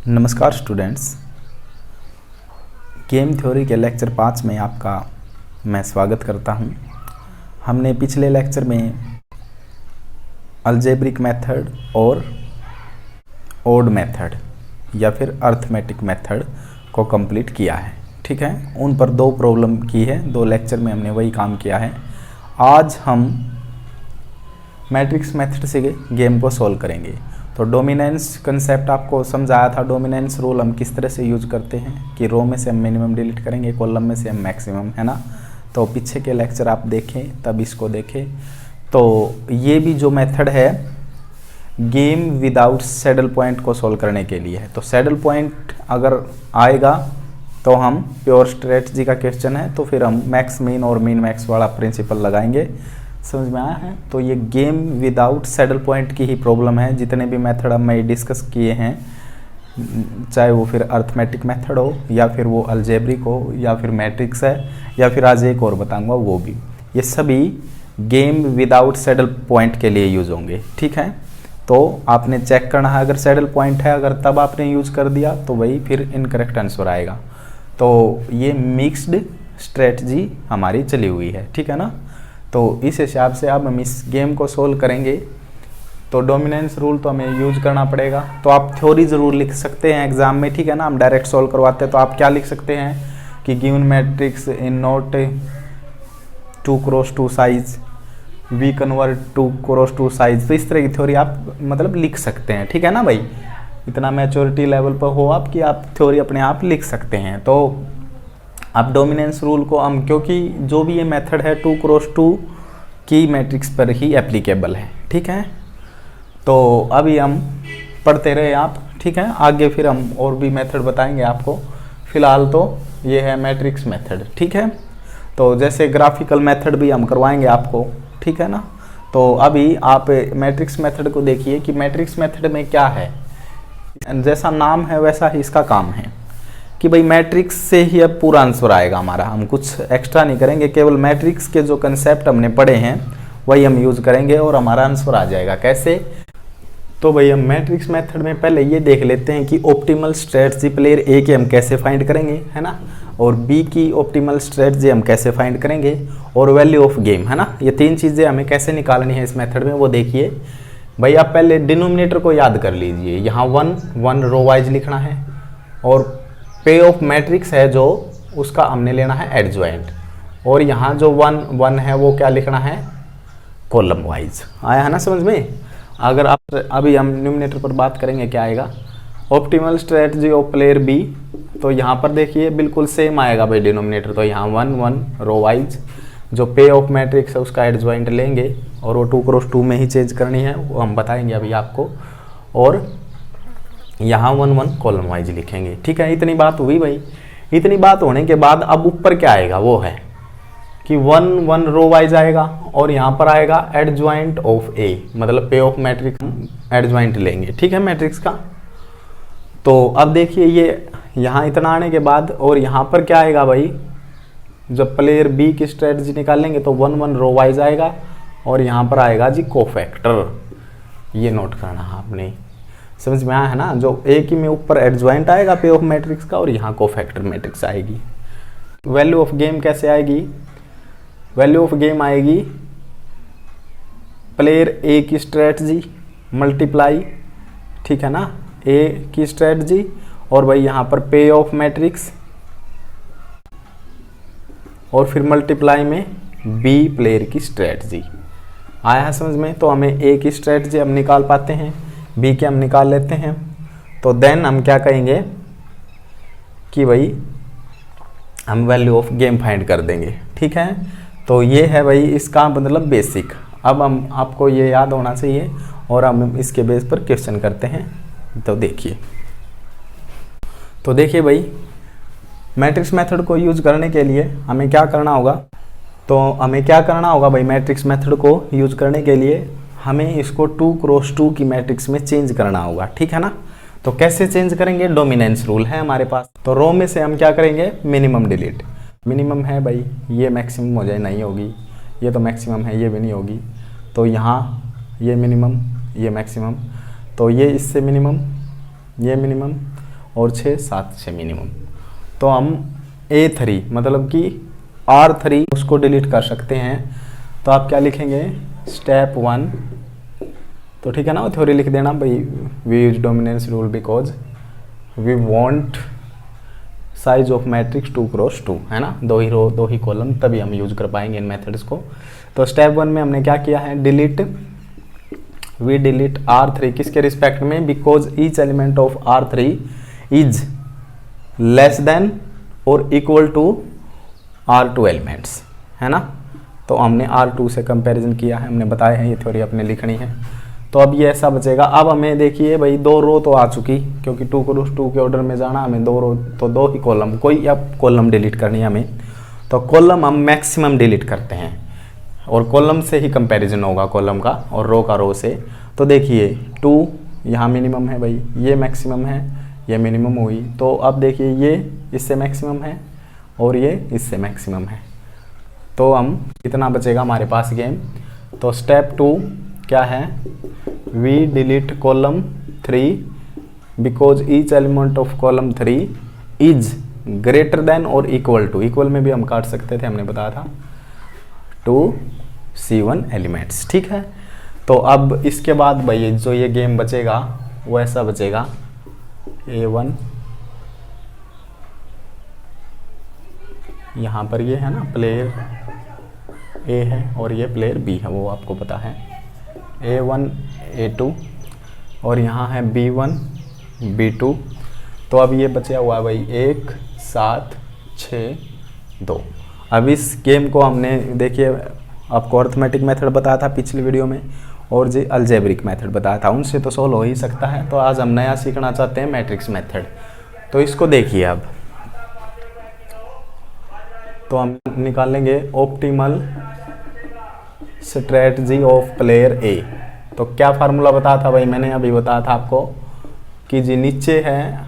नमस्कार students, game theory के lecture 5 में आपका मैं स्वागत करता हूं। हमने पिछले लेक्चर में अलजेब्रिक मेथड और ओड मेथड या फिर अर्थमेटिक मेथड को कंप्लीट किया है। ठीक है, उन पर दो प्रॉब्लम की है, दो लेक्चर में हमने वही काम किया है। आज हम मैट्रिक्स मेथड से गेम को सॉल्व करेंगे। तो डोमिनेंस कंसेप्ट आपको समझाया था। डोमिनेंस रूल हम किस तरह से यूज करते हैं कि रो में से हम मिनिमम डिलीट करेंगे, कॉलम में से हम मैक्सिमम, है ना। तो पीछे के लेक्चर आप देखें तब इसको देखें। तो ये भी जो मेथड है गेम विदाउट सैडल पॉइंट को सॉल्व करने के लिए है। तो सैडल पॉइंट अगर आएगा तो हम प्योर स्ट्रेटजी का क्वेश्चन है तो फिर हम मैक्स मीन और मीन मैक्स वाला प्रिंसिपल लगाएंगे। समझ में आया है। तो ये गेम विदाउट सैडल पॉइंट की ही प्रॉब्लम है। जितने भी मेथड हम डिस्कस किए हैं, चाहे वो फिर अर्थमेटिक मेथड हो या फिर वो अलजेब्रिक हो या फिर मैट्रिक्स है या फिर आज एक और बताऊंगा वो भी, ये सभी गेम विदाउट सैडल पॉइंट के लिए यूज होंगे। ठीक है, तो आपने चेक करना है, अगर सैडल पॉइंट है अगर तब आपने यूज कर दिया तो वही फिर इनकरेक्ट आंसर आएगा। तो ये मिक्स्ड स्ट्रेटजी हमारी चली हुई है। ठीक है ना। तो इस हिसाब से अब हम इस गेम को सोल्व करेंगे। तो डोमिनेंस रूल तो हमें यूज करना पड़ेगा। तो आप थ्योरी ज़रूर लिख सकते हैं एग्जाम में, ठीक है ना। हम डायरेक्ट सोल्व करवाते हैं तो आप क्या लिख सकते हैं कि given matrix in not 2x2 size we convert 2x2 size. तो इस तरह की थ्योरी आप मतलब लिख सकते हैं। ठीक है ना भाई, इतना मैच्योरिटी लेवल पर हो आप कि आप थ्योरी अपने आप लिख सकते हैं। तो अब डोमिनेंस रूल को हम, क्योंकि जो भी ये मेथड है 2x2 की मैट्रिक्स पर ही एप्लीकेबल है। ठीक है, तो अभी हम पढ़ते रहे आप। ठीक है, आगे फिर हम और भी मेथड बताएंगे आपको। फिलहाल तो ये है मैट्रिक्स मेथड। ठीक है, तो जैसे ग्राफिकल मेथड भी हम करवाएंगे आपको। ठीक है ना। तो अभी आप मैट्रिक्स मेथड को देखिए कि मैट्रिक्स मेथड में क्या है। जैसा नाम है वैसा ही इसका काम है कि भाई मैट्रिक्स से ही अब पूरा आंसर आएगा हमारा। हम कुछ एक्स्ट्रा नहीं करेंगे, केवल मैट्रिक्स के जो कंसेप्ट हमने पढ़े हैं वही हम यूज करेंगे और हमारा आंसर आ जाएगा। कैसे? तो भाई हम मैट्रिक्स मेथड में पहले ये देख लेते हैं कि ऑप्टिमल स्ट्रेटजी प्लेयर ए की हम कैसे फाइंड करेंगे, है ना, और बी की ऑप्टिमल स्ट्रेटजी हम कैसे फाइंड करेंगे, और वैल्यू ऑफ गेम, है ना। ये तीन चीज़ें हमें कैसे निकालनी है इस मेथड में वो देखिए। भाई आप पहले डिनोमिनेटर को याद कर लीजिए। यहाँ 1 रो वाइज लिखना है और पे ऑफ मैट्रिक्स है जो उसका हमने लेना है एडजॉइंट, और यहाँ जो 1 है वो क्या लिखना है, कॉलम वाइज। आया है ना समझ में। अगर आप अभी हम न्यूमिनेटर पर बात करेंगे क्या आएगा, optimal strategy of player B. तो यहाँ पर देखिए बिल्कुल सेम आएगा भाई डिनोमिनेटर। तो यहाँ 1 रो वाइज, जो पे ऑफ मैट्रिक्स है उसका एडजॉइंट लेंगे और वो 2x2 में ही चेंज करनी है, वो हम बताएंगे अभी आपको। और यहाँ 1 कॉलम वाइज लिखेंगे। ठीक है, इतनी बात हुई भाई। इतनी बात होने के बाद अब ऊपर क्या आएगा वो है कि 1 रो वाइज आएगा और यहाँ पर आएगा एडजॉइंट ऑफ ए, मतलब पे ऑफ मैट्रिक्स एडजॉइंट लेंगे। ठीक है, मैट्रिक्स का। तो अब देखिए ये यहाँ इतना आने के बाद और यहाँ पर क्या आएगा भाई, जब प्लेयर बी की स्ट्रेटजी निकालेंगे तो 1 रो वाइज आएगा और यहाँ पर आएगा जी कोफैक्टर। ये नोट करना है आपने। समझ में आया है ना। जो ए की में ऊपर एडजॉइंट आएगा पे ऑफ मैट्रिक्स का और यहाँ कोफैक्टर मैट्रिक्स आएगी। वैल्यू ऑफ गेम कैसे आएगी, वैल्यू ऑफ गेम आएगी प्लेयर ए की स्ट्रेटजी मल्टीप्लाई, ठीक है ना, ए की स्ट्रेटजी और भाई यहाँ पर पे ऑफ मैट्रिक्स और फिर मल्टीप्लाई में बी प्लेयर की स्ट्रेटजी। आया है समझ में। तो हमें ए की स्ट्रेटजी हम निकाल पाते हैं, बी के हम निकाल लेते हैं। तो देन हम क्या कहेंगे कि भाई हम वैल्यू ऑफ गेम फाइंड कर देंगे। ठीक है, तो ये है भाई इसका मतलब बेसिक। अब हम आपको ये याद होना चाहिए और हम इसके बेस पर क्वेश्चन करते हैं। तो देखिए भाई मैट्रिक्स मेथड को यूज करने के लिए हमें क्या करना होगा। तो हमें क्या करना होगा भाई, मैट्रिक्स मेथड को यूज करने के लिए हमें इसको 2x2 की मैट्रिक्स में चेंज करना होगा। ठीक है ना। तो कैसे चेंज करेंगे, डोमिनेंस रूल है हमारे पास। तो रो में से हम क्या करेंगे, मिनिमम डिलीट। मिनिमम है भाई, ये मैक्सिमम हो जाए, नहीं होगी, ये तो मैक्सिमम है, ये भी नहीं होगी। तो यहाँ ये मिनिमम, ये मैक्सिमम, तो ये इससे मिनिमम, ये मिनिमम और 6 7 6 मिनिमम। तो हम A3 मतलब कि R3 उसको डिलीट कर सकते हैं। तो आप क्या लिखेंगे, स्टेप 1, तो ठीक है ना, थ्योरी लिख देना भाई, we use dominance rule because we want size of matrix 2x2, है ना, 2 ही रो 2 ही कॉलम, तभी हम यूज कर पाएंगे इन मेथड्स को। तो स्टेप 1 में हमने क्या किया है, डिलीट, वी डिलीट R3 किसके रिस्पेक्ट में, because each element of R3 is less than और इक्वल टू R2 एलिमेंट्स, है ना। तो हमने R2 से कंपैरिजन किया है, हमने बताया है, ये थ्योरी अपने लिखनी है। तो अब ये ऐसा बचेगा। अब हमें देखिए भाई 2 रो तो आ चुकी, क्योंकि 2x2 के ऑर्डर में जाना हमें, 2 रो तो 2 ही कॉलम, कोई अब कॉलम डिलीट करनी है हमें। तो कॉलम हम मैक्सिमम डिलीट करते हैं और कॉलम से ही कंपैरिजन होगा, कॉलम का और रो का रो से। तो देखिए 2 यहाँ मिनिमम है भाई, ये मैक्सिमम है, ये मिनिमम हुई। तो अब देखिए ये इससे मैक्सिमम है और ये इससे मैक्सिमम है। तो हम कितना बचेगा हमारे पास गेम। तो स्टेप 2 क्या है, we delete column 3 because each element of column 3 is greater than और इक्वल टू, इक्वल में भी हम काट सकते थे, हमने बताया था, टू C1 एलिमेंट्स, ठीक है। तो अब इसके बाद भाई जो ये गेम बचेगा वो ऐसा बचेगा, A1 यहाँ पर ये है ना प्लेयर A है और ये प्लेयर B है, वो आपको पता है, A1 A2 और यहाँ है B1 B2। तो अब ये बचा हुआ है भाई 1 7 6 2। अब इस गेम को हमने देखिए आपको अर्थमेटिक मेथड बताया था पिछली वीडियो में और जो अलजेब्रिक मेथड बताया था, उनसे तो सॉल्व हो ही सकता है। तो आज हम नया सीखना चाहते हैं मैट्रिक्स मेथड। तो इसको देखिए अब, तो हम निकालेंगे ऑप्टिमल स्ट्रेटजी ऑफ प्लेयर ए। तो क्या फार्मूला बताया था भाई, मैंने अभी बताया था आपको कि जी नीचे है,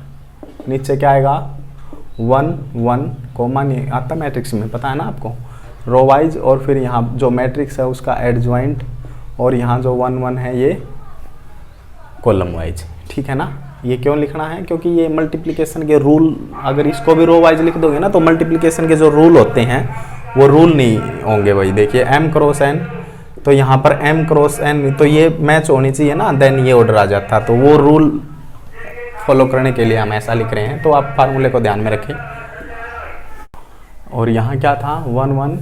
नीचे क्या आएगा 1 1 कॉमा नहीं आता मैट्रिक्स में, पता है ना आपको, रो वाइज, और फिर यहाँ जो मैट्रिक्स है उसका एडजॉइंट, और यहाँ जो 1 1 है ये कॉलम वाइज, ठीक है ना। ये क्यों लिखना है, क्योंकि ये मल्टीप्लिकेशन के रूल, अगर इसको भी रो वाइज लिख दोगे ना तो मल्टीप्लिकेशन के जो रूल होते हैं वो रूल नहीं होंगे भाई। देखिए m क्रॉस n, तो यहाँ पर m क्रॉस n, तो ये मैच होनी चाहिए ना, देन ये ऑर्डर आ जाता। तो वो रूल फॉलो करने के लिए हम ऐसा लिख रहे हैं। तो आप फार्मूले को ध्यान में रखें। और यहाँ क्या था 1 1,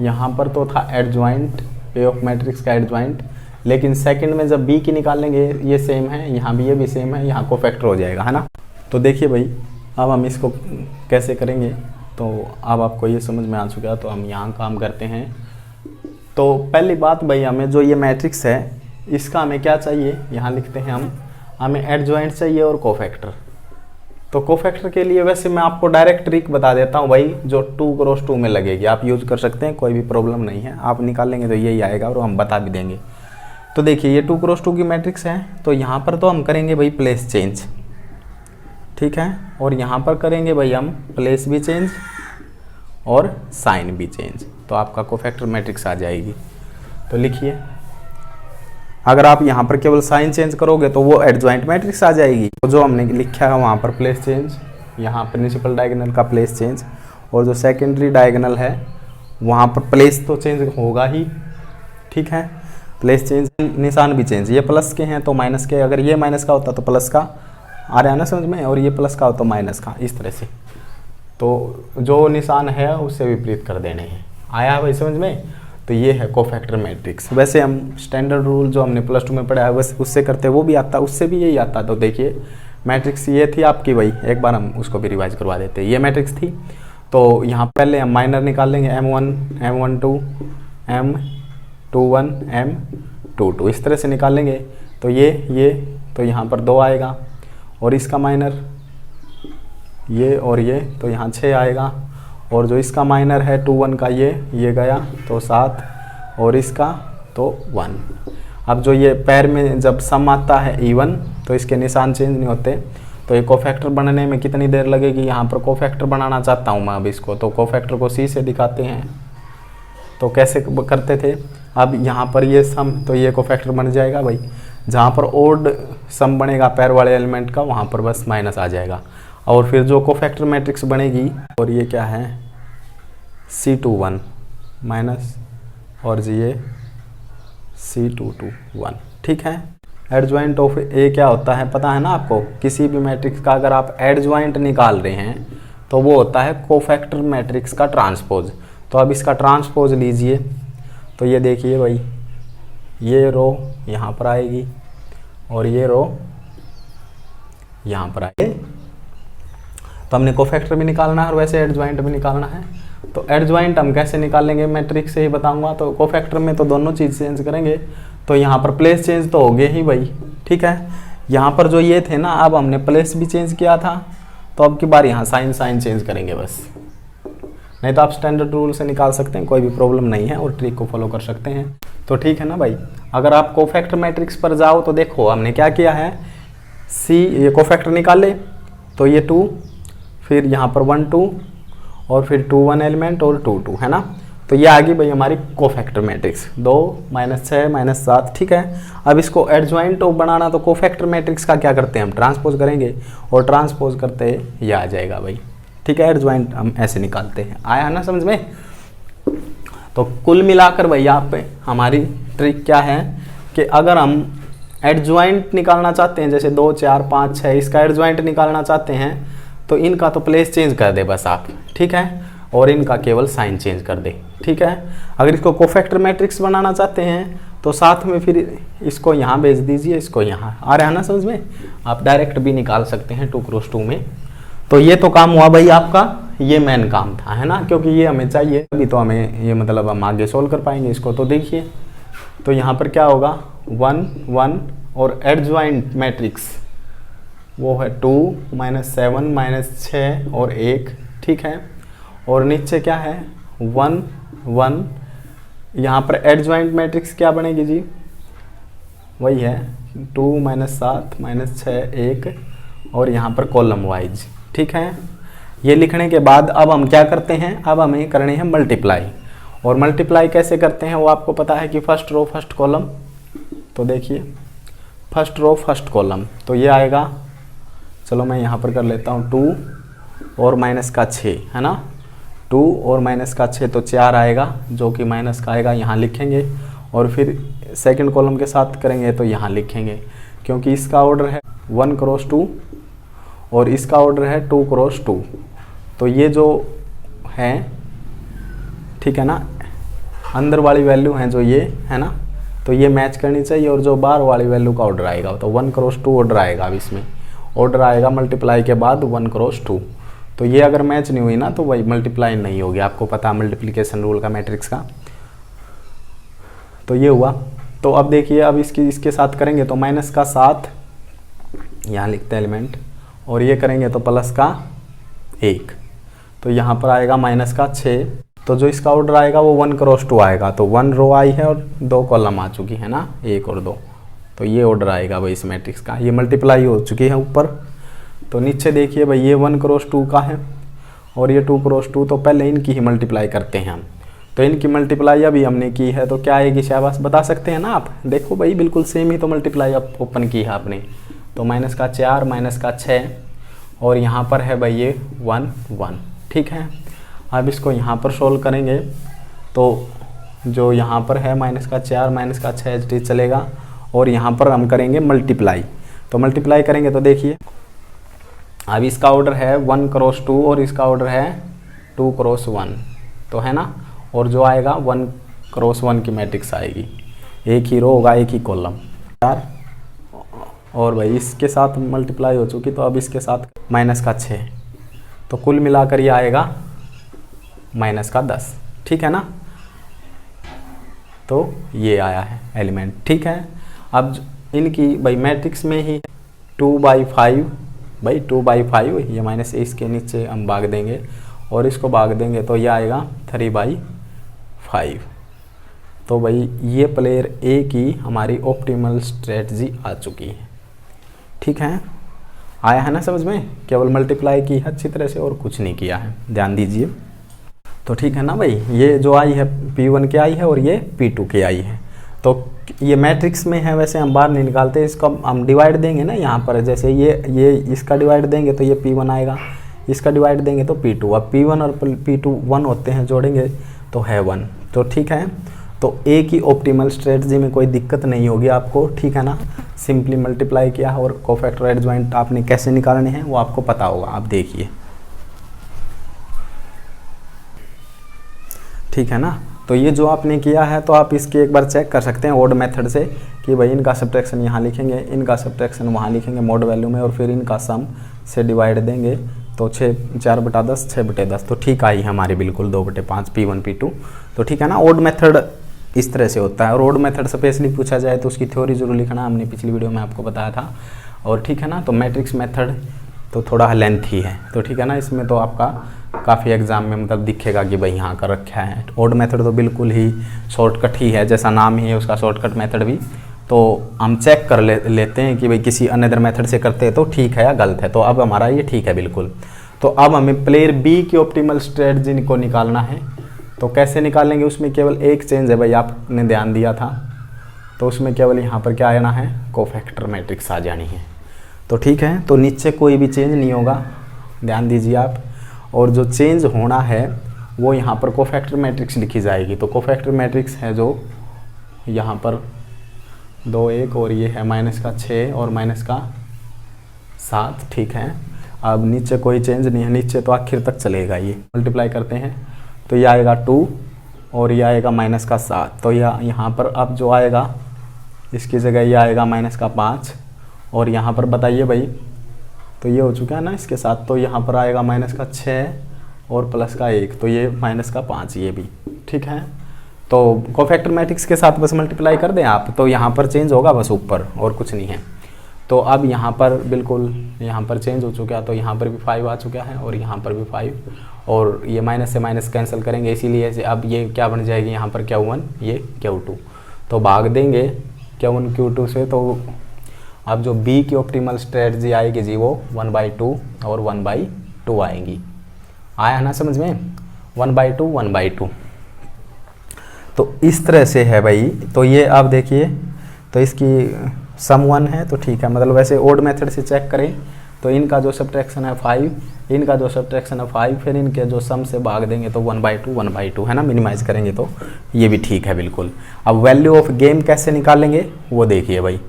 यहाँ पर तो था एडजॉइंट, पे ऑफ मैट्रिक्स का एडजॉइंट, लेकिन सेकंड में जब b की निकालेंगे ये सेम है, यहाँ भी ये भी सेम है, यहाँ को फैक्टर हो जाएगा, है ना। तो देखिए भाई अब हम इसको कैसे करेंगे, तो अब आपको ये समझ में आ चुका है। तो हम यहाँ काम करते हैं। तो पहली बात भाई, हमें जो ये मैट्रिक्स है इसका हमें क्या चाहिए, यहाँ लिखते हैं हम, हमें एडजॉइंट चाहिए और कोफैक्टर। तो कोफैक्टर के लिए वैसे मैं आपको डायरेक्ट ट्रिक बता देता हूँ भाई, जो 2x2 में लगेगी, आप यूज कर सकते हैं, कोई भी प्रॉब्लम नहीं है। आप निकालेंगे तो यही आएगा और हम बता भी देंगे। तो देखिए ये 2x2 की मैट्रिक्स है, तो यहाँ पर तो हम करेंगे भाई प्लेस चेंज, ठीक है, और यहाँ पर करेंगे भाई हम प्लेस भी चेंज और साइन भी चेंज। तो आपका कोफैक्टर मैट्रिक्स आ जाएगी। तो लिखिए, अगर आप यहाँ पर केवल साइन चेंज करोगे तो वो एडजॉइंट मैट्रिक्स आ जाएगी। तो जो हमने लिखा है वहाँ पर प्लेस चेंज, यहाँ प्रिंसिपल डायगोनल का प्लेस चेंज, और जो सेकेंडरी डायगोनल है वहाँ पर प्लेस तो चेंज होगा ही, ठीक है, प्लेस चेंज, निशान भी चेंज। ये प्लस के हैं तो माइनस के, अगर ये माइनस का होता तो प्लस का, आ रहा है ना समझ में, और ये प्लस का हो तो माइनस का, इस तरह से। तो जो निशान है उससे विपरीत कर देने हैं। आया भाई समझ में। तो ये है कोफैक्टर मैट्रिक्स। वैसे हम स्टैंडर्ड रूल जो हमने +2 में पढ़ा है बस उससे करते, वो भी आता, उससे भी यही आता। तो देखिए मैट्रिक्स ये थी आपकी भाई, एक बार हम उसको भी रिवाइज करवा देते हैं। ये मैट्रिक्स थी, तो यहाँ पहले हम माइनर निकाल लेंगे, M1 M12 M21 M22, इस तरह से निकाल लेंगे। तो ये तो यहाँ पर 2 आएगा, और इसका माइनर ये और ये, तो यहाँ 6 आएगा, और जो इसका माइनर है 2 1 का ये गया तो 7, और इसका तो 1। अब जो ये पैर में जब सम आता है इवन, तो इसके निशान चेंज नहीं होते। तो ये कोफैक्टर बनने में कितनी देर लगेगी, यहाँ पर कोफैक्टर बनाना चाहता हूँ मैं अब इसको। तो कोफैक्टर को C से दिखाते हैं। तो कैसे करते थे, अब यहाँ पर ये सम, तो ये कोफैक्टर बन जाएगा भाई। जहाँ पर ओड सम बनेगा पैर वाले एलिमेंट का वहाँ पर बस माइनस आ जाएगा। और फिर जो कोफैक्टर मैट्रिक्स बनेगी, और ये क्या है C21 माइनस, और ये C22 1, ठीक है। एडजॉइंट ऑफ ए क्या होता है पता है ना आपको, किसी भी मैट्रिक्स का अगर आप एडजॉइंट निकाल रहे हैं तो वो होता है कोफैक्टर मैट्रिक्स का ट्रांसपोज। तो अब इसका ट्रांसपोज लीजिए, तो ये देखिए भाई, ये रो यहाँ पर आएगी और ये रो यहाँ पर आएगी। तो हमने कोफैक्टर भी निकालना है और वैसे एडजॉइंट भी निकालना है। तो एडजॉइंट हम कैसे निकालेंगे मैट्रिक्स से ही बताऊंगा। तो कोफैक्टर में तो दोनों चीज़ चेंज करेंगे, तो यहाँ पर प्लेस चेंज तो हो गए ही भाई, ठीक है। यहाँ पर जो ये थे ना, अब हमने प्लेस भी चेंज किया था, तो अब की बार यहाँ साइन चेंज करेंगे बस। नहीं तो आप स्टैंडर्ड रूल से निकाल सकते हैं, कोई भी प्रॉब्लम नहीं है, और ट्रिक को फॉलो कर सकते हैं। तो ठीक है ना भाई। अगर आप कोफैक्टर मैट्रिक्स पर जाओ तो देखो हमने क्या किया है, ये कोफैक्टर निकाले, तो ये 2, फिर यहाँ पर 1 2, और फिर 2 1 एलिमेंट और 2 2, है ना। तो ये आ गई भाई हमारी कोफैक्टर मैट्रिक्स 2 -6 -7, ठीक है। अब इसको एडजॉइंट बनाना, तो कोफैक्टर मैट्रिक्स का क्या करते हैं हम, ट्रांसपोज करेंगे, और ट्रांसपोज करते ये आ जाएगा भाई, ठीक है। एडजॉइंट हम ऐसे निकालते हैं, आया ना समझ में। तो कुल मिलाकर भाई यहाँ पे हमारी ट्रिक क्या है कि अगर हम एडजॉइंट निकालना चाहते हैं, जैसे 2 4 5 6 इसका एडजॉइंट निकालना चाहते हैं, तो इनका तो प्लेस चेंज कर दे बस आप, ठीक है, और इनका केवल साइन चेंज कर दे, ठीक है। अगर इसको कोफैक्टर मैट्रिक्स बनाना चाहते हैं तो साथ में फिर इसको यहाँ भेज दीजिए, इसको यहाँ, आ रहा है ना समझ में। आप डायरेक्ट भी निकाल सकते हैं 2 × 2 में। तो ये तो काम हुआ भाई आपका, ये मेन काम था, है ना, क्योंकि ये हमें चाहिए, अभी तो हमें ये मतलब हम आगे सोल्व कर पाएंगे इसको। तो देखिए, तो यहाँ पर क्या होगा 1 1, और एडजॉइंट मैट्रिक्स वो है 2 -7 -6 और 1, ठीक है। और नीचे क्या है 1 1, यहाँ पर एडजॉइंट मैट्रिक्स क्या बनेगी जी, वही है 2 -7 -6 1, और यहाँ पर कॉलम वाइज, ठीक है। ये लिखने के बाद अब हम क्या करते हैं, अब हमें करने हैं मल्टीप्लाई। और मल्टीप्लाई कैसे करते हैं वो आपको पता है कि फर्स्ट रो फर्स्ट कॉलम। तो देखिए फर्स्ट रो फर्स्ट कॉलम, तो ये आएगा, चलो मैं यहाँ पर कर लेता हूँ 2 और माइनस का 6, है ना, 2 और माइनस का 6 तो 4 आएगा, जो कि माइनस का आएगा, यहाँ लिखेंगे। और फिर सेकंड कॉलम के साथ करेंगे तो यहाँ लिखेंगे, क्योंकि इसका ऑर्डर है 1 × 2 और इसका ऑर्डर है 2 × 2। तो ये जो है, ठीक है ना, अंदर वाली वैल्यू है जो ये है ना, तो ये मैच करनी चाहिए, और जो बाहर वाली वैल्यू का ऑर्डर आएगा तो 1 × 2 ऑर्डर आएगा। अब इसमें ऑर्डर आएगा मल्टीप्लाई के बाद 1 × 2। तो ये अगर मैच नहीं हुई ना तो वही मल्टीप्लाई नहीं होगी, आपको पता है मल्टीप्लिकेशन रूल का मैट्रिक्स का। तो ये हुआ। तो अब देखिए, अब इसके साथ करेंगे तो माइनस का 7 यहाँ लिखते हैं एलिमेंट, और ये करेंगे तो प्लस का 1, तो यहाँ पर आएगा माइनस का 6। तो जो इसका ऑर्डर आएगा वो 1 × 2 आएगा, तो 1 रो आई है और 2 कॉलम आ चुकी है ना, 1 और 2। तो ये ऑर्डर आएगा भाई इस मैट्रिक्स का, ये मल्टीप्लाई हो चुकी है ऊपर। तो नीचे देखिए भाई, ये 1 × 2 का है और ये 2 × 2, तो पहले इनकी ही मल्टीप्लाई करते हैं हम। तो इनकी मल्टीप्लाई अभी हमने की है, तो क्या आएगी शाबाश, बता सकते हैं ना आप। देखो भाई बिल्कुल सेम ही तो मल्टीप्लाई अब ओपन की है आपने। तो माइनस का 4 माइनस का 6, और यहाँ पर है भाई ये 1 1, ठीक है। अब इसको यहाँ पर सोल्व करेंगे तो जो यहाँ पर है माइनस का 4 माइनस का 6 एच डी चलेगा, और यहाँ पर हम करेंगे मल्टीप्लाई। तो मल्टीप्लाई करेंगे तो देखिए, अब इसका ऑर्डर है 1 × 2 और इसका ऑर्डर है 2 × 1, तो है ना। और जो आएगा 1 × 1 की मैट्रिक्स आएगी, एक ही रो होगा एक ही कॉलम, 4। और भाई इसके साथ मल्टीप्लाई हो चुकी, तो अब इसके साथ माइनस का 6, तो कुल मिलाकर ये आएगा माइनस का 10, ठीक है ना। तो ये आया है एलिमेंट, ठीक है। अब इनकी भाई मैट्रिक्स में ही 2/5 भाई 2/5, ये माइनस इसके नीचे हम भाग देंगे और इसको भाग देंगे तो ये आएगा 3/5। तो भाई ये प्लेयर ए की हमारी ऑप्टिमल स्ट्रेटजी आ चुकी है, ठीक है। आया है ना समझ में, केवल मल्टीप्लाई की है अच्छी तरह से और कुछ नहीं किया है, ध्यान दीजिए। तो ठीक है ना भाई, ये जो आई है P1 की आई है और ये P2 की आई है। तो ये मैट्रिक्स में है, वैसे हम बाहर नहीं निकालते, इसको हम डिवाइड देंगे ना यहाँ पर, जैसे ये इसका डिवाइड देंगे तो ये P1 आएगा, इसका डिवाइड देंगे तो P2। अब P1 और P2 1 होते हैं, जोड़ेंगे तो है 1। तो ठीक है, तो एक ही ऑप्टिमल स्ट्रेटजी में कोई दिक्कत नहीं होगी आपको, ठीक है ना। सिंपली मल्टीप्लाई किया और कोफैक्टर एडजॉइंट आपने कैसे निकालने हैं वो आपको पता होगा, आप देखिए, ठीक है ना। तो ये जो आपने किया है तो आप इसकी एक बार चेक कर सकते हैं ओड मेथड से कि भाई इनका सब्ट्रैक्शन यहाँ लिखेंगे, इनका सब्ट्रैक्शन वहाँ लिखेंगे मोड वैल्यू में, और फिर इनका सम से डिवाइड देंगे तो 4/10 6/10 तो ठीक आई हमारी बिल्कुल 2/5 P1 P2। तो ठीक है ना, ओड मेथड इस तरह से होता है। और ओड मेथड स्पेशली पूछा जाए तो उसकी थ्योरी जरूर लिखना, हमने पिछली वीडियो में आपको बताया था। और ठीक है ना, तो मैट्रिक्स मेथड तो थोड़ा लेंथी है, तो ठीक है ना, इसमें तो आपका काफ़ी एग्जाम में मतलब दिखेगा कि भाई यहाँ का रखा है। ओड मेथड तो बिल्कुल ही शॉर्टकट ही है, जैसा नाम ही है उसका शॉर्टकट मेथड भी। तो हम चेक कर लेते हैं कि भाई किसी अनदर मेथड से करते हैं तो ठीक है या गलत है। तो अब हमारा ये ठीक है बिल्कुल। तो अब हमें प्लेयर बी की ऑप्टिमल स्ट्रेटजी को निकालना है। तो कैसे निकालेंगे, उसमें केवल एक चेंज है भाई, आपने ध्यान दिया था, तो उसमें केवल यहाँ पर क्या आना है, कोफैक्टर मैट्रिक्स आ जानी है। तो ठीक है, तो नीचे कोई भी चेंज नहीं होगा, ध्यान दीजिए आप। और जो चेंज होना है वो यहाँ पर कोफैक्टर मैट्रिक्स लिखी जाएगी। तो कोफैक्टर मैट्रिक्स है जो यहाँ पर 2 1 और ये है -6 और -7, ठीक है। अब नीचे कोई चेंज नहीं है, नीचे तो आखिर तक चलेगा। ये मल्टीप्लाई करते हैं तो ये आएगा 2 और ये आएगा -7। तो यहाँ पर अब जो आएगा इसकी जगह ये आएगा -5 और यहाँ पर बताइए भाई, तो ये हो चुका है ना इसके साथ। तो यहाँ पर आएगा -6 और +1, तो ये -5 ये भी, ठीक है। तो कोफैक्टर मैट्रिक्स के साथ बस मल्टीप्लाई कर दें आप, तो यहाँ पर चेंज होगा बस ऊपर, और कुछ नहीं है। तो अब यहाँ पर बिल्कुल यहाँ पर चेंज हो चुका है, तो यहाँ पर भी 5 आ चुका है और यहाँ पर भी 5, और ये माइनस से माइनस कैंसिल करेंगे, इसीलिए अब ये क्या बन जाएगी यहाँ पर Q1 ये Q2। तो भाग देंगे Q1 Q2 से, तो अब जो B की ऑप्टिमल स्ट्रेटजी आएगी जी वो 1/2 और 1/2 आएंगी। आया ना समझ में, 1/2 1/2। तो इस तरह से है भाई। तो ये आप देखिए, तो इसकी सम 1 है तो ठीक है, मतलब वैसे ओड मेथड से चेक करें तो इनका जो सब्ट्रैक्शन है 5, इनका जो सब्ट्रैक्शन है 5, फिर इनके जो सम से भाग देंगे तो 1/2 1/2 है ना, मिनिमाइज करेंगे तो ये भी ठीक है बिल्कुल। अब वैल्यू ऑफ गेम कैसे निकालेंगे वो देखिए भाई।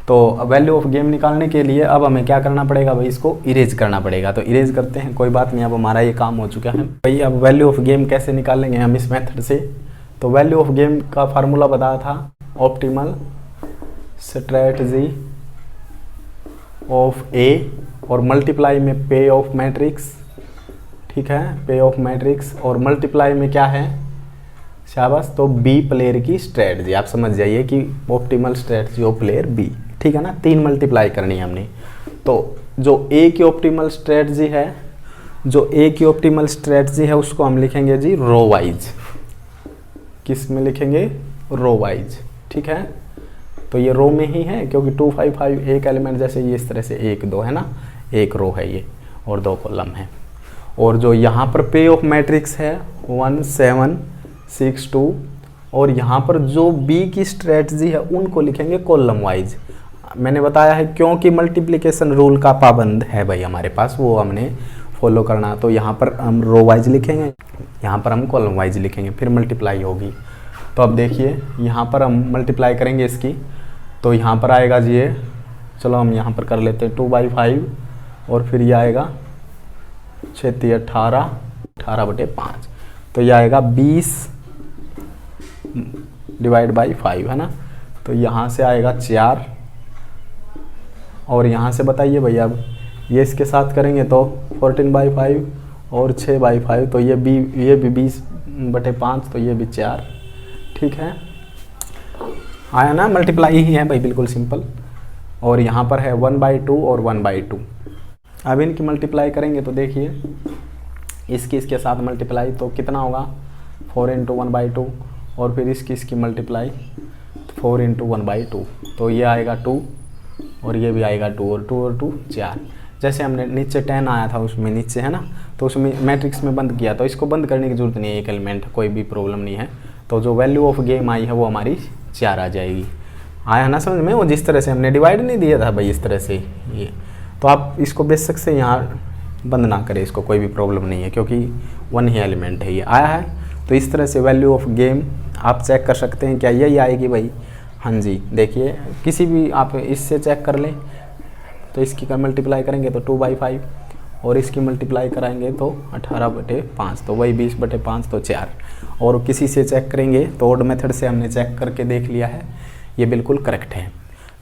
तो वैल्यू ऑफ गेम निकालने के लिए अब हमें क्या करना पड़ेगा भाई, इसको इरेज करना पड़ेगा। तो इरेज करते हैं, कोई बात नहीं, अब हमारा ये काम हो चुका है भाई। अब वैल्यू ऑफ गेम कैसे निकालेंगे हम इस मेथड से, तो वैल्यू ऑफ गेम का फार्मूला बताया था, ऑप्टिमल स्ट्रेटजी ऑफ ए और मल्टीप्लाई में पे ऑफ मैट्रिक्स, ठीक है, पे ऑफ मैट्रिक्स, और मल्टीप्लाई में क्या है, शाबाश, तो बी प्लेयर की स्ट्रेटजी। आप समझ जाइए कि optimal strategy of player B, ठीक है ना, 3 मल्टीप्लाई करनी है हमने। तो जो ए की ऑप्टिमल स्ट्रेटजी है, जो ए की ऑप्टिमल स्ट्रेटजी है उसको हम लिखेंगे जी रो वाइज। किस में लिखेंगे, रो वाइज, ठीक है। तो ये रो में ही है क्योंकि 2 5 5 एक एलिमेंट, जैसे ये इस तरह से 1 2 है ना, एक रो है ये और 2 कॉलम है। और जो यहाँ पर पे ऑफ मैट्रिक्स है 1 7 6 2, और यहाँ पर जो बी की स्ट्रेटजी है उनको लिखेंगे कॉलम वाइज। मैंने बताया है क्योंकि मल्टीप्लिकेशन रूल का पाबंद है भाई हमारे पास, वो हमने फॉलो करना। तो यहाँ पर हम रो वाइज लिखेंगे, यहाँ पर हम कॉलम वाइज लिखेंगे, फिर मल्टीप्लाई होगी। तो अब देखिए यहाँ पर हम मल्टीप्लाई करेंगे इसकी, तो यहाँ पर आएगा जी ये, चलो हम यहाँ पर कर लेते हैं 2/5, और फिर ये आएगा 6 18 18/5, तो ये आएगा 20 / 5 है ना। तो यहाँ से आएगा 4, और यहाँ से बताइए भैया, अब ये इसके साथ करेंगे तो 14/5 और 6/5, तो ये भी 20/5, तो ये भी 4, ठीक है। आया ना, मल्टीप्लाई ही है भाई, बिल्कुल सिंपल। और यहाँ पर है 1/2 और 1/2। अब इनकी मल्टीप्लाई करेंगे तो देखिए, इसके साथ मल्टीप्लाई तो कितना होगा, 4 × 1/2, और फिर इसकी मल्टीप्लाई 4 × 1/2, तो ये आएगा 2 और ये भी आएगा 2 और 2 और 2 4। जैसे हमने नीचे 10 आया था उसमें नीचे है ना, तो उसमें मैट्रिक्स में बंद किया, तो इसको बंद करने की जरूरत नहीं है, एक एलिमेंट कोई भी प्रॉब्लम नहीं है। तो जो वैल्यू ऑफ गेम आई है वो हमारी 4 आ जाएगी। आया ना समझ में? वो जिस तरह से हमने डिवाइड नहीं दिया था भाई इस तरह से ये, तो आप इसको बेशक से यहाँ बंद ना करें, इसको कोई भी प्रॉब्लम नहीं है क्योंकि 1 ही एलिमेंट है, ये आया है। तो इस तरह से वैल्यू ऑफ गेम आप चेक कर सकते हैं, क्या यही आएगी भाई? हाँ जी, देखिए किसी भी आप इससे चेक कर लें, तो इसकी का मल्टीप्लाई करेंगे तो 2/5 और इसकी मल्टीप्लाई कराएंगे तो 18/5, तो वही 20/5 तो 4। और किसी से चेक करेंगे तो ओड मेथड से हमने चेक करके देख लिया है, ये बिल्कुल करेक्ट है।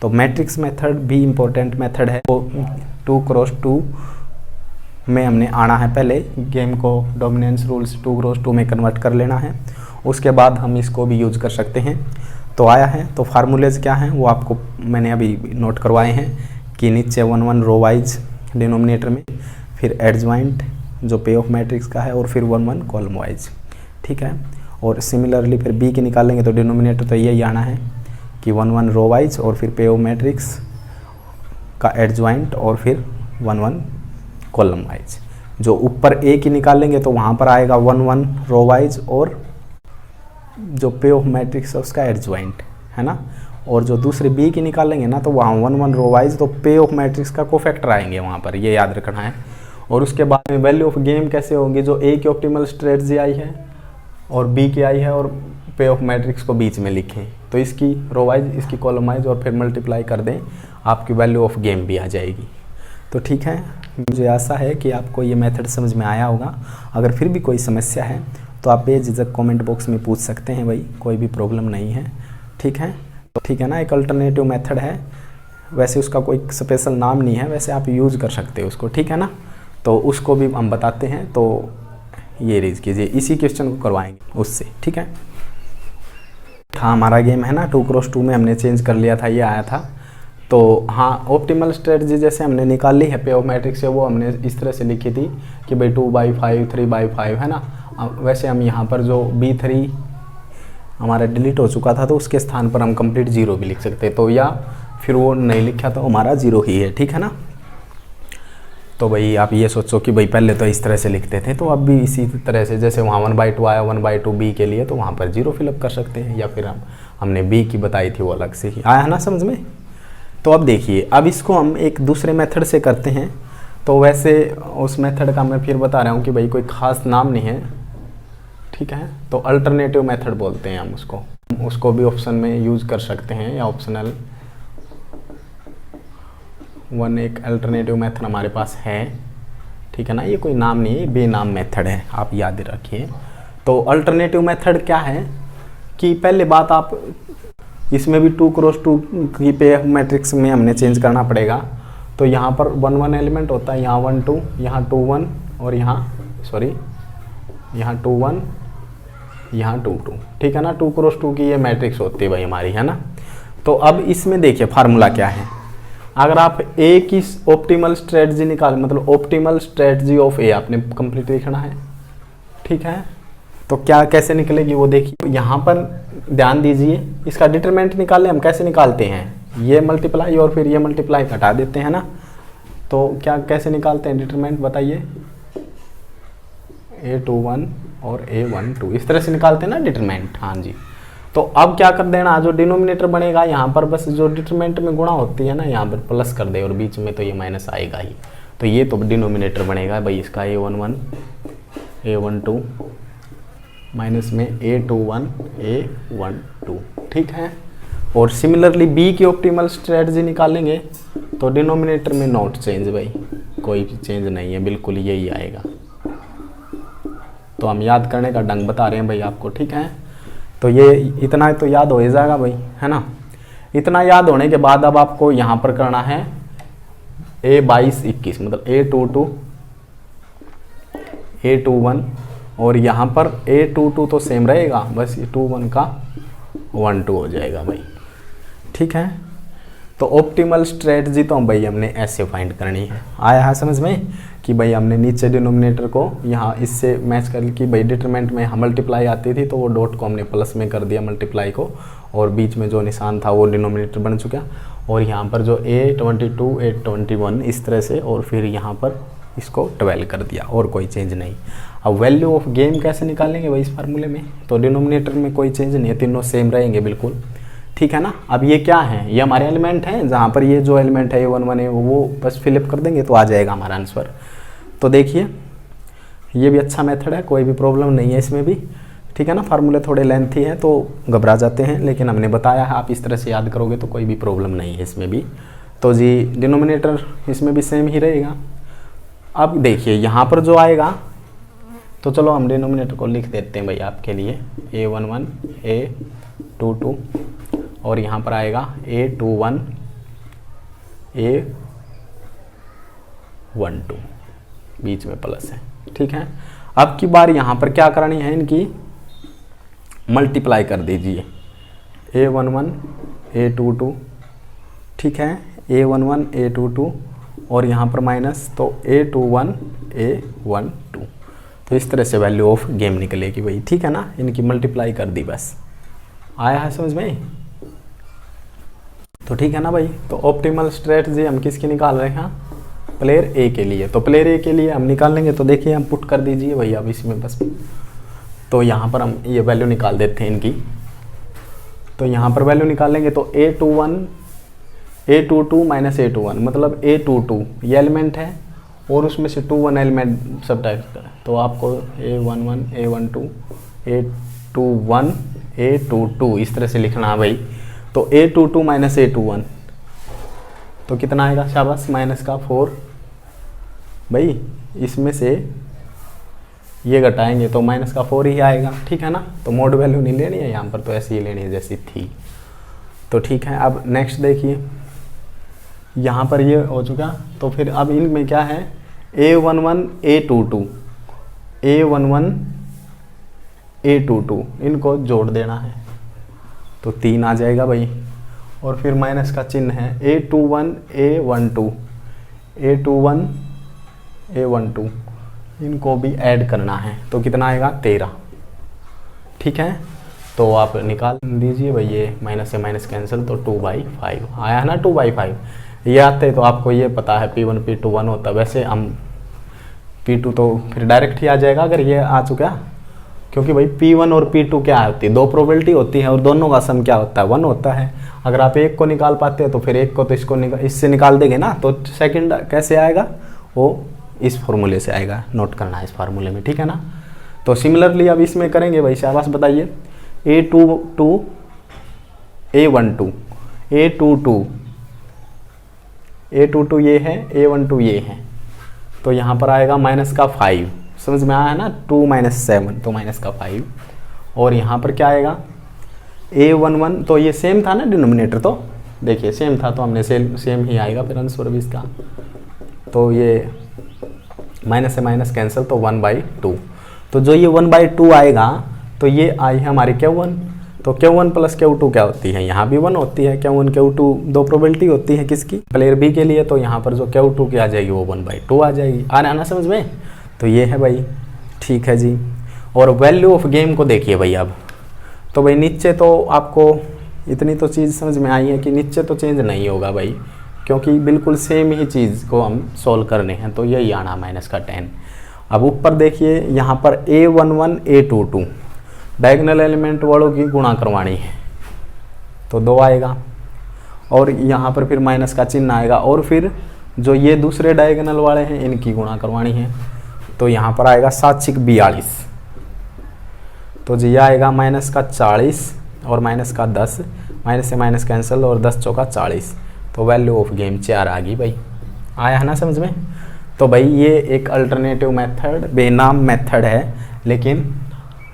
तो मैट्रिक्स मेथड भी इम्पोर्टेंट मेथड है। तो 2x2 में हमने आना है, पहले गेम को डोमिनेंस रूल्स 2x2 में कन्वर्ट कर लेना है, उसके बाद हम इसको भी यूज कर सकते हैं। तो आया है, तो फार्मूलेज क्या हैं वो आपको मैंने अभी नोट करवाए हैं कि नीचे 1 रो वाइज डिनोमिनेटर में, फिर एडजॉइंट जो पे ऑफ मैट्रिक्स का है, और फिर 1 कॉलम वाइज, ठीक है। और सिमिलरली फिर बी की निकालेंगे तो डिनोमिनेटर तो यही आना है कि 1 रो वाइज और फिर पे ऑफ मैट्रिक्स का एडजॉइंट और फिर 1 कॉलम वाइज। जो ऊपर ए की निकालेंगे तो वहाँ पर आएगा 1 रो वाइज और जो पे ऑफ मैट्रिक्स है उसका एडजॉइंट, है ना। और जो दूसरी बी की निकालेंगे ना तो वहाँ 1 रो वाइज तो पे ऑफ मैट्रिक्स का कोफैक्टर आएंगे वहाँ पर, ये याद रखना है। और उसके बाद में वैल्यू ऑफ गेम कैसे होगी, जो ए की ऑप्टिमल स्ट्रेटजी आई है और बी की आई है और पे ऑफ मैट्रिक्स को बीच में लिखें, तो इसकी रो वाइज इसकी कॉलम वाइज और फिर मल्टीप्लाई कर दें, आपकी वैल्यू ऑफ गेम भी आ जाएगी। तो ठीक है, मुझे आशा है कि आपको ये मेथड समझ में आया होगा। अगर फिर भी कोई समस्या है तो आप बेझिझक कमेंट बॉक्स में पूछ सकते हैं भाई, कोई भी प्रॉब्लम नहीं है, ठीक है। तो ठीक है ना, एक अल्टरनेटिव मेथड है, वैसे उसका कोई स्पेशल नाम नहीं है, वैसे आप यूज़ कर सकते हो उसको, ठीक है ना। तो उसको भी हम बताते हैं, तो ये रीज कीजिए, इसी क्वेश्चन को करवाएंगे उससे, ठीक है। हाँ, हमारा गेम है ना 2x2 में हमने चेंज कर लिया था, ये आया था। तो हाँ, ऑप्टिमल स्ट्रेटजी जैसे हमने निकाल ली है पे ऑफ मैट्रिक्स से, वो हमने इस तरह से लिखी थी कि भाई 2/5 3/5, है ना। वैसे हम यहाँ पर जो B3 हमारा डिलीट हो चुका था तो उसके स्थान पर हम कंप्लीट 0 भी लिख सकते, तो या फिर वो नहीं लिखा तो हमारा 0 ही है, ठीक है ना। तो भाई आप ये सोचो कि भाई पहले तो इस तरह से लिखते थे, तो अब भी इसी तरह से, जैसे वहाँ 1/2 आया 1/2 B के लिए, तो वहाँ पर 0 फिलअप कर सकते हैं, या फिर हमने B की बताई थी वो अलग से ही आया है ना समझ में। तो अब देखिए, अब इसको हम एक दूसरे मेथड से करते हैं। तो वैसे उस मेथड का मैं फिर बता रहा हूँ कि भाई कोई ख़ास नाम नहीं है, ठीक है। तो अल्टरनेटिव मेथड बोलते हैं हम उसको भी ऑप्शन में यूज़ कर सकते हैं, या ऑप्शनल 1 एक अल्टरनेटिव मेथड हमारे पास है, ठीक है ना। ये कोई नाम नहीं है, बेनाम मेथड है, आप याद रखिए। तो अल्टरनेटिव मेथड क्या है कि पहले बात, आप इसमें भी 2x2 की पे मैट्रिक्स में हमने चेंज करना पड़ेगा। तो यहाँ पर 1 एलिमेंट होता है, यहाँ 1 2, यहाँ 2 1 और यहाँ 2 1, यहाँ 2 2, ठीक है ना। 2x2 की ये मैट्रिक्स होती है भाई हमारी, है ना। तो अब इसमें देखिए फार्मूला क्या है। अगर आप ए की ऑप्टिमल स्ट्रेटजी निकाल, मतलब ऑप्टिमल स्ट्रेटजी ऑफ ए आपने कंप्लीट लिखना है, ठीक है। तो क्या कैसे निकलेगी वो देखिए, यहाँ पर ध्यान दीजिए, इसका डिटरमिनेंट निकालने हम कैसे निकालते हैं, ये मल्टीप्लाई और फिर ये मल्टीप्लाई घटा देते हैं ना। तो क्या कैसे निकालते हैं डिटरमिनेंट बताइए, A21 और A12 इस तरह से निकालते हैं ना डिटरमिनेंट, हाँ जी। तो अब क्या कर देना, जो डिनोमिनेटर बनेगा यहाँ पर बस जो डिटरमिनेंट में गुणा होती है ना, यहाँ पर प्लस कर दे और बीच में तो ये माइनस आएगा ही। तो ये तो डिनोमिनेटर बनेगा भाई इसका A11 A12 माइनस में A21 A12, ठीक है। और सिमिलरली B की ऑप्टिमल स्ट्रेटजी निकालेंगे तो डिनोमिनेटर में नॉट चेंज, भाई कोई भी चेंज नहीं है, बिल्कुल यही आएगा। तो हम याद करने का ढंग बता रहे हैं भाई आपको, ठीक है। तो ये इतना तो याद हो ही जाएगा भाई, है ना। इतना याद होने के बाद अब आपको यहाँ पर करना है A22 21, मतलब A22 A21 और यहाँ पर A22 तो सेम रहेगा, बस ये 21 का 1 2 हो जाएगा भाई, ठीक है। तो ऑप्टिमल स्ट्रेटजी तो भाई हमने ऐसे फाइंड करनी है, आया है समझ में कि भाई हमने नीचे डिनोमिनेटर को यहाँ इससे मैच कर कि भाई डिटरमिनेंट में मल्टीप्लाई आती थी तो वो डॉट को हमने प्लस में कर दिया मल्टीप्लाई को, और बीच में जो निशान था वो डिनोमिनेटर बन चुका। और यहाँ पर जो A22 A21 इस तरह से, और फिर यहाँ पर इसको 12 कर दिया, और कोई चेंज नहीं। अब वैल्यू ऑफ गेम कैसे निकालेंगे भाई इस फार्मूले में, तो डिनोमिनेटर में कोई चेंज नहीं है, तीनों सेम रहेंगे बिल्कुल, ठीक है ना। अब ये क्या है, ये हमारे एलिमेंट हैं, जहाँ पर ये जो एलिमेंट है A11 है वो बस फिलअप कर देंगे तो आ जाएगा हमारा आंसर। तो देखिए ये भी अच्छा मेथड है, कोई भी प्रॉब्लम नहीं है इसमें भी, ठीक है ना। फार्मूले थोड़े लेंथी हैं तो घबरा जाते हैं, लेकिन हमने बताया है आप इस तरह से याद करोगे तो कोई भी प्रॉब्लम नहीं है इसमें भी। तो जी डिनोमिनेटर इसमें भी सेम ही रहेगा। अब देखिए यहाँ पर जो आएगा, तो चलो हम डिनोमिनेटर को लिख देते हैं भाई आपके लिए, A11 A22 और यहाँ पर आएगा A21 A12, बीच में प्लस है, ठीक है। अब की बार यहाँ पर क्या करनी है, इनकी मल्टीप्लाई कर दीजिए, A11 A22, ठीक है, A11 A22 और यहाँ पर माइनस, तो A21 A12। तो इस तरह से वैल्यू ऑफ गेम निकलेगी भाई, ठीक है ना। इनकी मल्टीप्लाई कर दी, बस आया है समझ में। तो ठीक है ना भाई। तो ऑप्टिमल स्ट्रेटजी हम किसकी निकाल रहे हैं, प्लेयर ए के लिए। तो प्लेयर ए के लिए हम निकाल लेंगे, तो देखिए हम पुट कर दीजिए भाई अब इसमें बस। तो यहाँ पर हम ये वैल्यू निकाल देते हैं इनकी। तो यहाँ पर वैल्यू निकाल लेंगे तो A22 माइनस A21 मतलब A22 ये एलिमेंट है और उसमें से 21 एलिमेंट सब्ट्रैक्ट करें तो आपको A11 A12 A21 A22 इस तरह से लिखना है भाई। तो A22 माइनस A21 तो कितना आएगा, शाबाश, माइनस का 4 भाई, इसमें से ये घटाएंगे तो माइनस का 4 ही आएगा, ठीक है ना। तो मोड वैल्यू नहीं लेनी है यहाँ पर, तो ऐसी ही लेनी है जैसी थी। तो ठीक है, अब नेक्स्ट देखिए यहाँ पर ये हो चुका। तो फिर अब इनमें क्या है, A11 A22 A11 A22 इनको जोड़ देना है तो 3 आ जाएगा भाई। और फिर माइनस का चिन्ह है A21 A12 A21 A12 इनको भी ऐड करना है तो कितना आएगा 13, ठीक है। तो आप निकाल दीजिए भाई, ये माइनस से माइनस कैंसिल, तो 2/5 आया है ना। 2/5 ये आते तो आपको ये पता है P1 P2 1 होता, वैसे हम P2 तो फिर डायरेक्ट ही आ जाएगा अगर ये आ चुका, क्योंकि भाई P1 और P2 क्या होती है, 2 प्रोबेबिलिटी होती है और दोनों का सम क्या होता है 1 होता है। अगर आप एक को निकाल पाते हैं तो फिर एक को तो इससे निकाल देंगे ना, तो सेकंड कैसे आएगा, वो इस फार्मूले से आएगा, नोट करना है इस फार्मूले में, ठीक है ना। तो सिमिलरली अब इसमें करेंगे भाई, शाबाश बताइए, A22 A12 A22 ये है, A12 ये है, तो यहाँ पर आएगा माइनस का 5, समझ में आया ना, 2 माइनस 7 तो माइनस का 5। और यहाँ पर क्या आएगा A11, तो ये सेम था ना डिनोमिनेटर, तो देखिए सेम था तो हमने सेम ही आएगा फिर आंसर भी इसका। तो ये माइनस से माइनस कैंसिल, तो 1/2। तो जो ये 1/2 आएगा तो ये आई है हमारी Q1। तो Q1 प्लस Q2 क्या होती है, यहाँ भी 1 होती है। Q1 Q2 2 प्रोबेबिलिटी होती है किसकी, प्लेयर बी के लिए। तो यहाँ पर जो Q2 की आ जाएगी वो 1/2 आ जाएगी। आ रहा है ना समझ में। तो ये है भाई, ठीक है जी। और वैल्यू ऑफ गेम को देखिए भाई अब। तो भाई नीचे तो आपको इतनी तो चीज़ समझ में आई है कि नीचे तो चेंज नहीं होगा भाई, क्योंकि बिल्कुल सेम ही चीज़ को हम सॉल्व करने हैं, तो यही आना माइनस का 10। अब ऊपर देखिए यहाँ पर A11 A22 डायगोनल एलिमेंट वालों की गुणा करवानी है तो 2 आएगा, और यहाँ पर फिर माइनस का चिन्ह आएगा, और फिर जो ये दूसरे डायगोनल वाले हैं इनकी गुणा करवानी है तो यहाँ पर आएगा 7 42। तो जी आएगा माइनस का 40 और माइनस का 10, माइनस से माइनस कैंसिल, और 10 चौका 40। तो वैल्यू ऑफ गेम 4 आ गई भाई। आया है ना समझ में। तो भाई ये एक अल्टरनेटिव मेथड, बेनाम मेथड है, लेकिन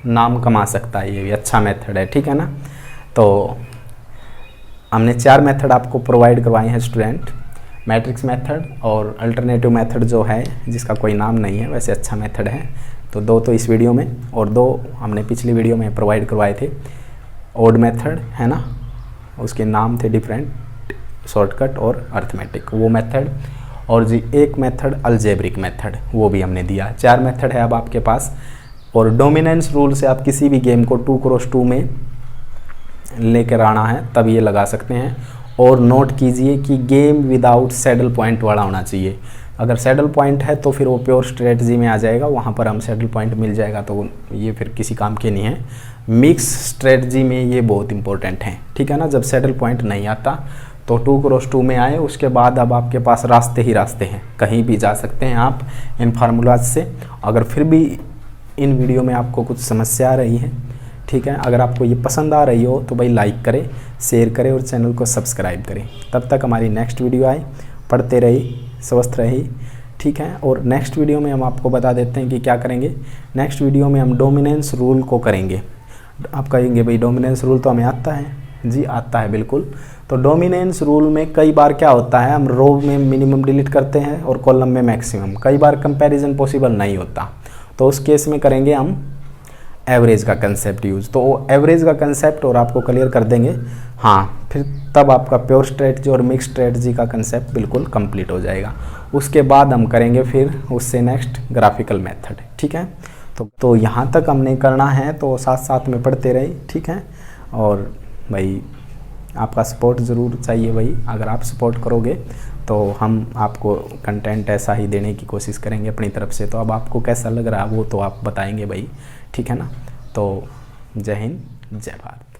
नाम कमा सकता है, ये भी अच्छा मेथड है, ठीक है ना। तो हमने 4 मेथड आपको प्रोवाइड करवाए हैं स्टूडेंट, मैट्रिक्स मेथड और अल्टरनेटिव मेथड जो है जिसका कोई नाम नहीं है, वैसे अच्छा मेथड है। तो 2 तो इस वीडियो में और 2 हमने पिछली वीडियो में प्रोवाइड करवाए थे। ओड मेथड है ना, उसके नाम थे डिफरेंट, शॉर्टकट और अर्थमेटिक वो मेथड, और जी एक मेथड अलजेब्रिक मेथड वो भी हमने दिया। 4 मेथड है अब आपके पास। और डोमिनेंस रूल से आप किसी भी गेम को 2x2 में लेकर आना है तब ये लगा सकते हैं। और नोट कीजिए कि गेम विदाउट सैडल पॉइंट वाला होना चाहिए। अगर सैडल पॉइंट है तो फिर वो प्योर स्ट्रेटजी में आ जाएगा, वहाँ पर हम सैडल पॉइंट मिल जाएगा तो ये फिर किसी काम के नहीं है। मिक्स स्ट्रेटजी में ये बहुत इंपॉर्टेंट है, ठीक है ना। जब सैडल पॉइंट नहीं आता तो 2x2 में आए, उसके बाद अब आपके पास रास्ते ही रास्ते हैं, कहीं भी जा सकते हैं आप इन फार्मूलाज से। अगर फिर भी इन वीडियो में आपको कुछ समस्या आ रही है, ठीक है, अगर आपको ये पसंद आ रही हो तो भाई लाइक करें, शेयर करें और चैनल को सब्सक्राइब करें। तब तक हमारी नेक्स्ट वीडियो आए, पढ़ते रहिए, स्वस्थ रहिए, ठीक है। और नेक्स्ट वीडियो में हम आपको बता देते हैं कि क्या करेंगे। नेक्स्ट वीडियो में हम डोमिनेंस रूल को करेंगे। आप कहेंगे भाई डोमिनेंस रूल तो हमें आता है, जी आता है बिल्कुल। तो डोमिनेंस रूल में कई बार क्या होता है, हम रो में मिनिमम डिलीट करते हैं और कॉलम में मैक्सिमम, कई बार कंपैरिजन पॉसिबल नहीं होता, तो उस केस में करेंगे हम एवरेज का कंसेप्ट यूज़। तो एवरेज का कंसेप्ट और आपको क्लियर कर देंगे, हाँ, फिर तब आपका प्योर स्ट्रेटजी और मिक्स स्ट्रेटजी का कंसेप्ट बिल्कुल कंप्लीट हो जाएगा। उसके बाद हम करेंगे फिर उससे नेक्स्ट ग्राफिकल मेथड, ठीक है। तो यहाँ तक हमने करना है, तो साथ साथ में पढ़ते रहे, ठीक है। और भाई आपका सपोर्ट ज़रूर चाहिए भाई, अगर आप सपोर्ट करोगे तो हम आपको कंटेंट ऐसा ही देने की कोशिश करेंगे अपनी तरफ से। तो अब आपको कैसा लग रहा है वो तो आप बताएंगे भाई, ठीक है ना। तो जय हिंद, जय भारत।